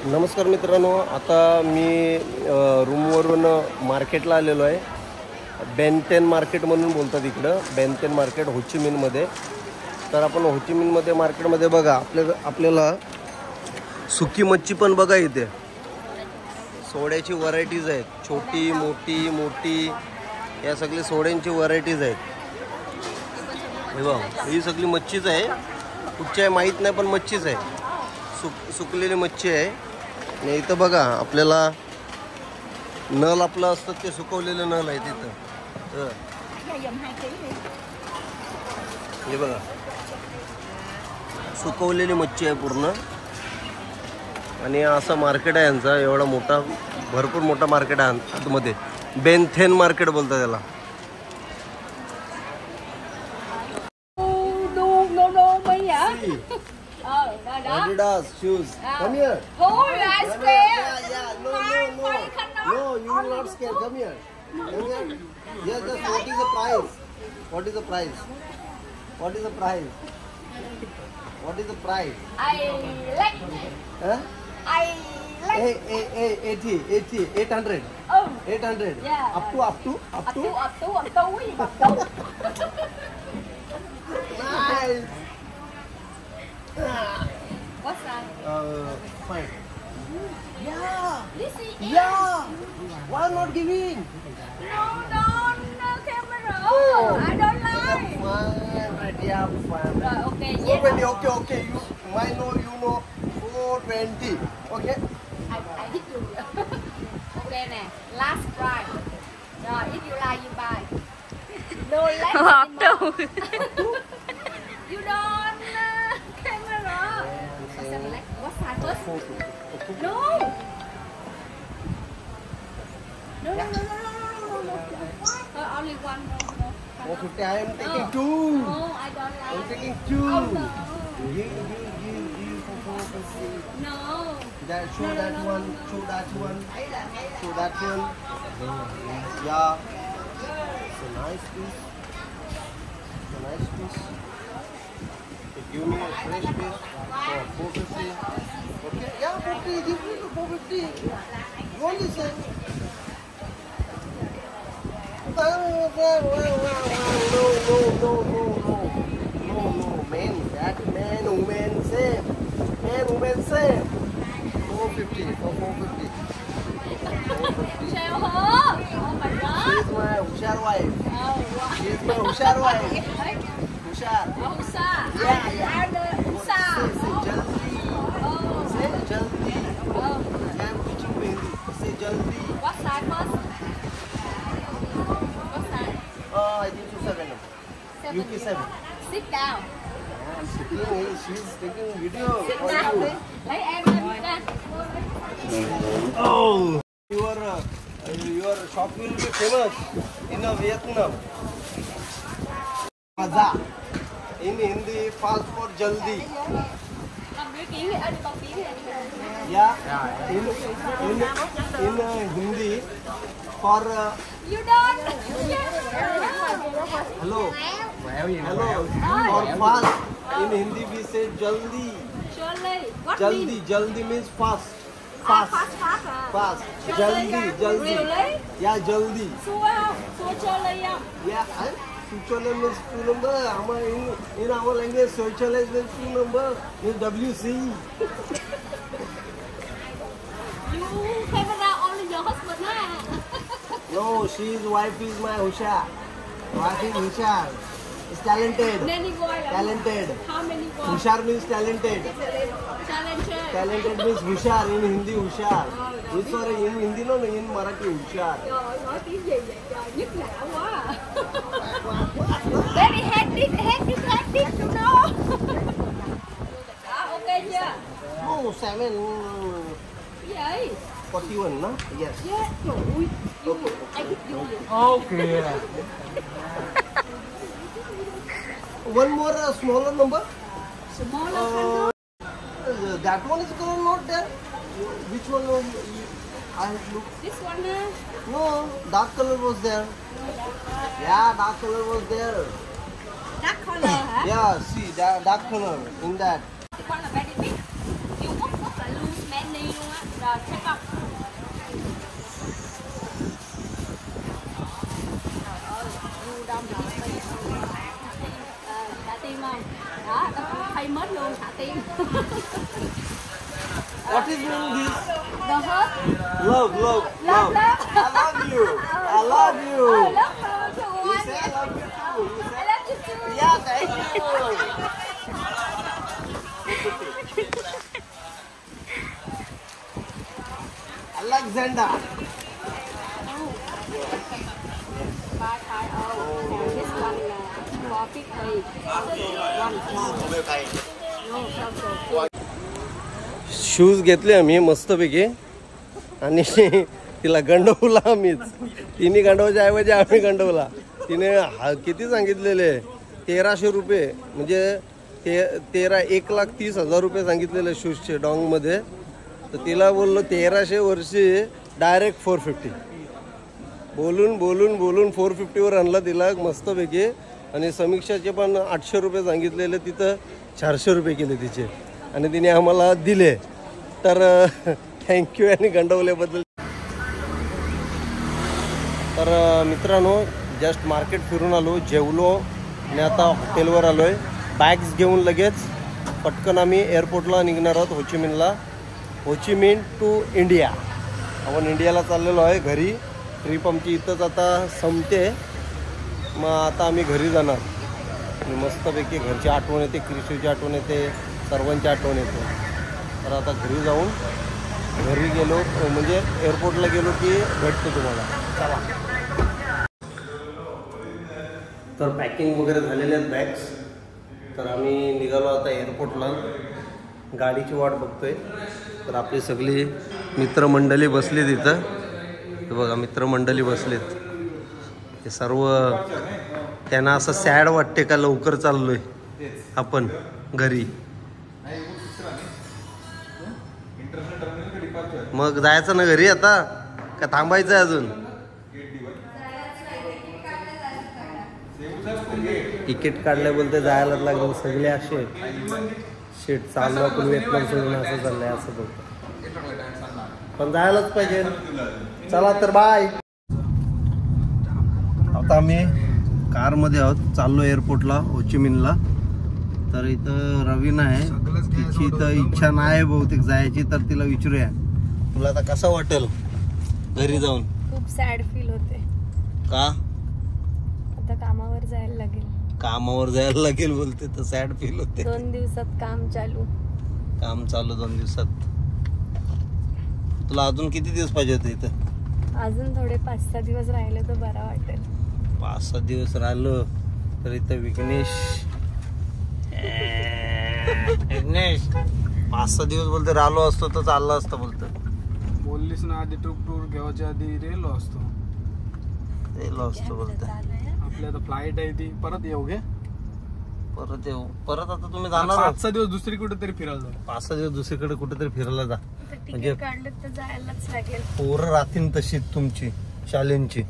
नमस्कार मित्रांनो, आता मी रूमवरून मार्केटला आलेलो आहे. बेन-10 मार्केट म्हणून बोलतात इकडं. बेन-10 मार्केट होचिमिनमध्ये. तर आपण होचिमिनमध्ये मार्केटमध्ये बघा, आपल्याला सुकी मच्छी पण बघा इथे. सोड्याची व्हरायटीज आहेत, छोटी मोठी मोठी, या सगळी सोड्यांची व्हरायटीज आहेत. हे बघा, ही सगळी मच्छीच आहे. कुठची आहे माहीत नाही, पण मच्छीच आहे. सुकलेली मच्छी आहे. आणि इथं बघा, आपल्याला नल आपलं असतं ते सुकवलेले नल आहे तिथं. हे बघा, सुकवलेली मच्छी आहे पूर्ण. आणि असं मार्केट आहे यांचा, एवढा मोठा, भरपूर मोठा मार्केट आहे आतमध्ये. बेन-10 मार्केट बोलतात त्याला. Adidas shoes. Come here. Oh, I'm scared. Yeah. No. No, you will not scare. Come here. Come here. Yes, just what is the price? What is the price? What is the price? What is the price? I like. Huh? I like. 800. Oh. 800. Yeah. Up to. Up to. Nice. What's that? Fine. Yeah. This is it. Yeah. Why not giving? No, camera. Oh, I don't like. Fine, right, yeah, fine. Okay, 420, okay. You know, 420. Okay? I hit you. Okay nè, last price. Rồi, if you like, you buy. No less anymore. You don't camera. What size first? No. Only one. No. 450, I am taking two. No, I don't like. I'm taking two. Oh, no. Give for 450. No. Show that one. Yeah. It's a nice piece. Give me a fresh piece for 450. Okay? Yeah, 50. Give me the 450. You only say. No. Man, that man, woman, same. Man, woman, same. 450 for 450. Show her. Oh my God. She is my Hushar wife. Oh, wow. She is my Hushar wife. Hushar. Usa. Yeah. I the Usa. Say jaldi. Oh. Say jaldi. Oh. I am teaching you Hindi. Say jaldi. What size first? What size? I think so 7. UK 7. Sit down. I'm sitting. She's taking video. Sit for down. you. Lấy em ra. Oh. Your shop will be famous in Vietnam. Maza. In Hindi, fast for jaldi. Cầm đứa kiến đi, cầm kiến đi. Yeah. In Hindi, for You don't. hello. For fast. In Hindi, we say jaldi. Surely. What mean? Jaldi means fast. Fast à? Fast. Jaldi. Really? Yeah, jaldi. Xua không? Xua Surely không? Yeah, Suchole means 2 number. In our language, Suchole means 2 number. Means WC. You camera only your husband ha? No, wife is my Hushar. Wife is Hushar. Is talented. Many boy là Talented. How many boy? Hushar means talented. Talented. Talented means Hushar. In Hindi, Hushar. Sorry, in Hindi no, in Marathi, Hushar. Trời, nói tiếng gì vậy trời, nhức não quá à. Very hectic, you know. Đó, ok chưa? Oh, 7. Cái gì? 41, no? Yes. Yeah, trời ơi. Ai biết vô vậy? Okay. One more smaller number. Smaller That one is color not there. Which one? I look. This one No, dark color was there. Yeah, dark color was there. Dark color hả? Yeah, see, dark color in that. Con là very big. You want là loose many luôn á. What is meaning this? The hug? Love, love, Love, love. I love you. I love you. I love you too. You say I love you too. You say I love you too. yeah, thank you. Alexander. Bye, bye. Oh, this one for 50. One small. No, so. Shoes घेतले आम्ही मस्तपैकी आणि तिला गंडवला आम्हीच. तिने गंडवायच्या ऐवजी आम्ही गंडवला. तिने किती सांगितलेले 1300 रुपये म्हणजे 1,30,000 रुपये सांगितलेले शूजचे डॉंगमध्ये. तर तिला बोललो 1300 वर्षी डायरेक्ट 450 बोलून बोलून बोलून 450वर आणला तिला मस्तपैकी. आणि समीक्षाचे पण 800 रुपये सांगितलेले तिथं 400 रुपये केले तिचे आणि तिने आम्हाला दिले. तर थँक्यू आणि गंडवल्याबद्दल. तर मित्रांनो जस्ट मार्केट फिरून आलो, जेवलो आणि आता हॉटेलवर आलो आहे. बॅग्स घेऊन लगेच पटकन आम्ही एअरपोर्टला निघणार आहोत होचिमिनला. Ho Chi Minh to India. आपण इंडियाला चाललेलो आहे घरी. ट्रिप आमची इथंच आता संपते. मग आता आम्ही घरी जाणार आणि मस्तपैकी घरची आठवण येते, क्रिशूची आठवण येते, सर्वांची आठवण येते. तर आता घरी जाऊन घरी गेलो म्हणजे एअरपोर्टला गेलो की भेटतो तुम्हाला. चला. तर पॅकिंग वगैरे झालेले आहेत बॅग्स. तर आम्ही निघालो आता एअरपोर्टला. गाडीची वाट बघतोय. तर आपली सगळी मित्रमंडळी बसली तिथं. हे बघा मित्रमंडळी बसलेत. ते सर्व त्यांना असं सॅड वाटते का लवकर चाललोय आपण घरी. मग जायचं ना घरी आता का थांबायचं आहे अजून? तिकीट काढल्या बोलते जायलाच लागलं. सगळे असे शेट चाललो आपण व्हिएतनाम सोडून असं चाललंय असं बोलतो. पण जायलाच पाहिजे. चला तर बाय. आता आम्ही कारमध्ये आहोत, चाललो एअरपोर्टला होचिमिनला. तर इथं रवीना आहे, तिची तर इच्छा नाही बहुतेक जायची. तर तिला विचारूया तुला आता कसं वाटेल घरी जाऊन? खूप सॅड फील होते. का? आता कामावर जायला लागेल. कामावर जायला लागेल बोलते तर सॅड फील होते. 2 दिवसात काम चालू 2 दिवसात. तुला अजून किती दिवस पाहिजे होते इथं? अजून थोडे 5-6 दिवस राहिले तर बरा वाटेल. 5-6 दिवस राहिलो तर इथं विघ्नेश 5-6 दिवस बोलते राहिलो असतो तर चाललं असतं बोलतो. बोललीस ना आधी टूर घेवायच्या आधी रेलो असतो बोलतो. आपली आता फ्लाईट आहे ती परत येऊ घे. परत येऊ. परत आता तुम्ही जाणार 5-6 दिवस दुसरी कुठेतरी फिरायला जाऊ. 5-6 दिवस दुसरीकडे कुठेतरी फिरायला जा. म्हणजे काढलं तर जायलाच लागेल. पोरं राहतील तशीच तुमची शालेंची.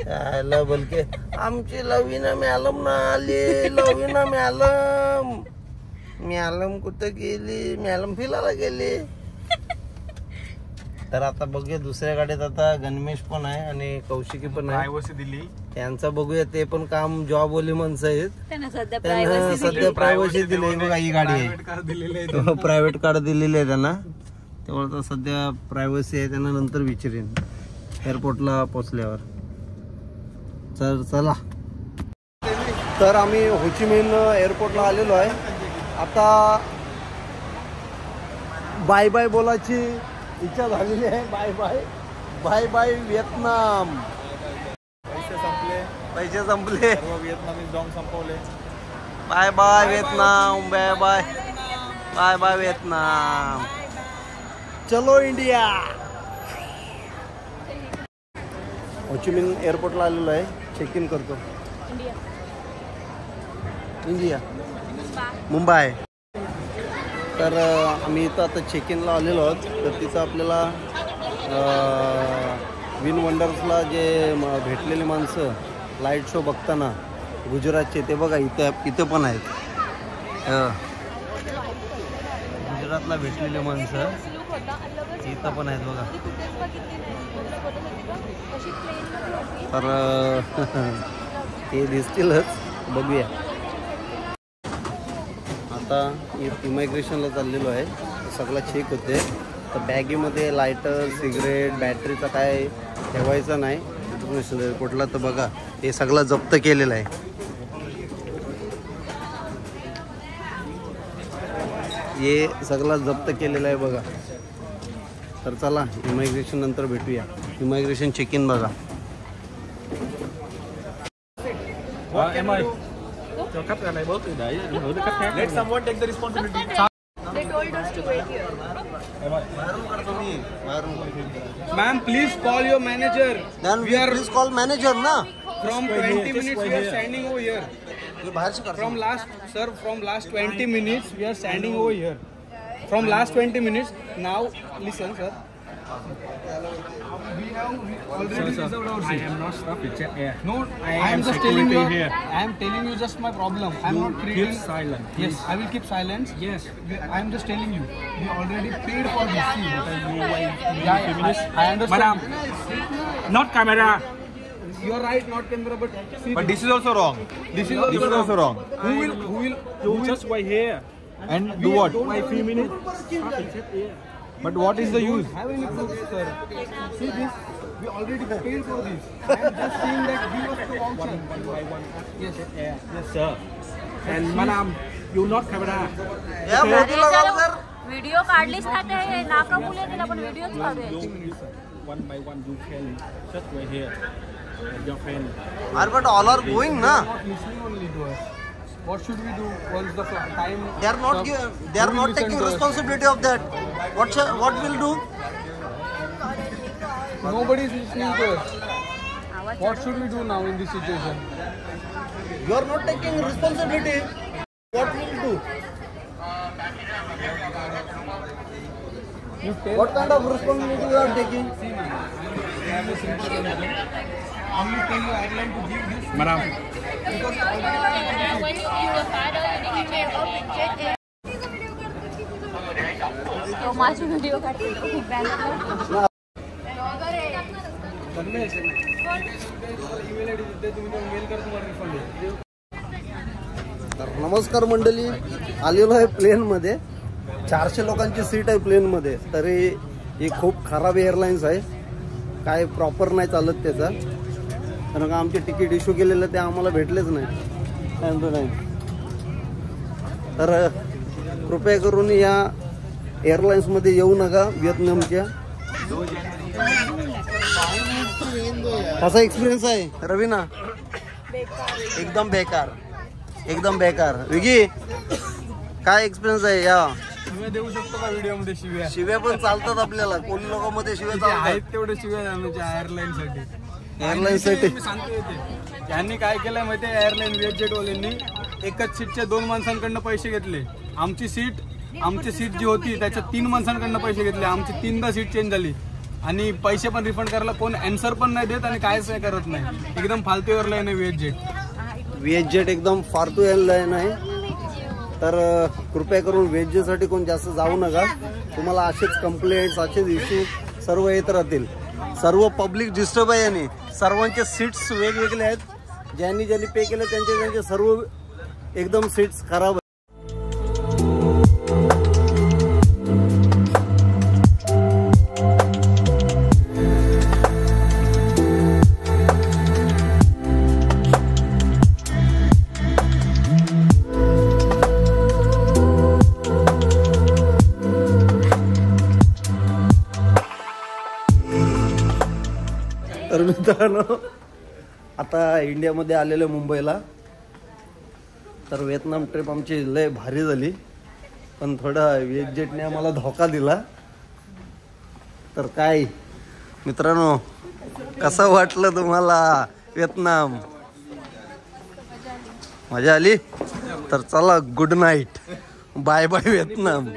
यायला बोलके आमची लवीना मॅलम ना आली. लवीना मॅलम कुठं गेली? मॅलम फिरायला गेली. तर आता बघूया दुसऱ्या गाडीत आता गणमेश पण आहे आणि कौशिकी पण आहे. प्रायव्हसी दिली त्यांचा बघूया. ते पण काम जॉब वाले माणसं आहेत. त्यांना सध्या त्यांना सध्या प्रायव्हसी दिली. बघा ही गाडी आहे, प्रायव्हेट कार दिलेली आहे त्यांना. तेवढं तर सध्या प्रायव्हसी आहे. त्यांना नंतर विचारेन एअरपोर्टला पोचल्यावर. चला. तर आम्ही होचिमिन एअरपोर्टला आलेलो आहे. आता बाय बाय बोलायची इच्छा झालेली आहे. Bye bye bye bye Vietnam. पैसे संपले. व्हिएतनामी डॉंग संपवले. Bye bye Vietnam. Bye bye bye bye Vietnam. चलो इंडिया. होचिमिन एअरपोर्टला आलेलो आहे. चेक इन करतो. इंडिया मुंबई. तर आम्ही इथं आता चेक इनला आलेलो आहोत. तर तिथं आपल्याला विन वंडर्सला जे भेटलेली माणसं लाईट शो बघताना गुजरातचे ते बघा इथं पण आहेत. गुजरातला भेटलेले माणसं इथं पण आहेत बघा. तर ते दिसतीलच. बघूया. आता इमायग्रेशनला चाललेलो आहे, सगळं चेक होते. तर बॅगेमध्ये लायटर, सिगरेट, बॅटरीचा काय ठेवायचं नाही. कुठला तर बघा हे सगळं जप्त केलेलं आहे. हे सगळं जप्त केलेलं आहे बघा. तर चला इमायग्रेशन नंतर भेटूया. इमायग्रेशन चेक इन बघा. Em ơi, cho khách ra này bớt đi để ảnh hưởng đến khách khác. Let someone take the responsibility. They told us to wait here. Em ơi. Ma'am, please call your manager. Then we are please call manager na. From 20 minutes we are standing over here. ये बाहर से कर. From last 20 minutes we are standing over here. From last 20 minutes now listen sir. We have already reserved our seat. I am not staff in Jet Air. No, I am just telling you here. I am telling you just my problem. I am not creating. Keep silent. Yes, I will keep silence. Yes, I am just telling you. We already paid for this seat. I understand. Madam, not camera. You are right, not camera, but see. But this is also wrong. This is also wrong. Who will Just wait here and do what? Wait 3 minutes. But what is the use? Have any proof, sir? See this? We already paid for this. I am just saying that give us the voucher. Yes, Sir. And madam, you not camera. या मोदी लगाओ sir. Video काढलीच ना ते नाका मुले दिला पण व्हिडिओच काढूया. One by one, you can just wait here. Your friend. अरे but all are going na. not listening only to us. What should we do once the time? They are not taking responsibility of that. What will do? Nobody is listening to us. What should we do now in this situation? You are not taking responsibility. What will do? What kind of responsibility you are taking? See, ma'am, I have a simple solution. Only tell your airline to give this. Madam. Because When you give the father, you need to take off in Jet Air. तो माझी video काढते खूप banner email ID देते तुम्ही तो mail कर तुम्हाला refund आहे. तर नमस्कार मंडळी, आलेलो आहे प्लेनमध्ये. 400 लोकांची सीट आहे प्लेनमध्ये. तरी ही खूप खराब एअरलाईन्स आहे, काय प्रॉपर नाही चालत त्याचा. कारण का आमचे तिकीट इश्यू केलेलं ते आम्हाला भेटलेच नाही. तर कृपया करून या एअरलाईन्समध्ये येऊ नका व्हिएतनामच्या. कसा एक्सपिरियन्स आहे रवीना? एकदम बेकार, एकदम बेकार. विगी काय एक्सपिरियन्स आहे या? शिव्या देऊ शकतो का व्हिडिओ मध्ये? शिव्या शिव्या पण चालतात आपल्याला. कोणी लोकांमध्ये शिव्या आहेत चालतात तेवढे शिव्या आमच्या एअरलाईन साठी. एअरलाईनसाठी. मी सांगतो येते यांनी काय केलंय माहितीये, एअरलाईन विएटजेट वाल्यांनी एकच सीटच्या 2 माणसांकडनं पैसे घेतले. आमची सीट जी होती त्याच्या 3 माणसांकडनं पैसे घेतले. आमची 3दा सीट चेंज झाली आणि पैसे पण रिफंड करायला कोण आन्सर पण नाही देत आणि काहीच नाही करत नाही. एकदम फालतू एअरलाईन आहे विएटजेट. विएटजेट एकदम फालतू एअरलाईन आहे. तर कृपया करून विएटजेटसाठी कोण जास्त जाऊ नका. तुम्हाला असेच कंप्लेंट्स, असेच इश्यू सर्व येत राहतील. सर्व पब्लिक डिस्टर्ब आहे आणि सर्वांचे सीट्स वेगवेगळे आहेत. ज्यांनी पे केलं त्यांचे सर्व एकदम सीट्स खराब आहेत. तर मित्रांनो, आता इंडियामध्ये आलेले मुंबईला. तर व्हिएतनाम ट्रिप आमची लय भारी झाली, पण थोडा विएटजेटने आम्हाला धोका दिला. तर काय मित्रांनो, कसं वाटलं तुम्हाला व्हिएतनाम? मजा आली? तर चला, good night, bye bye Vietnam.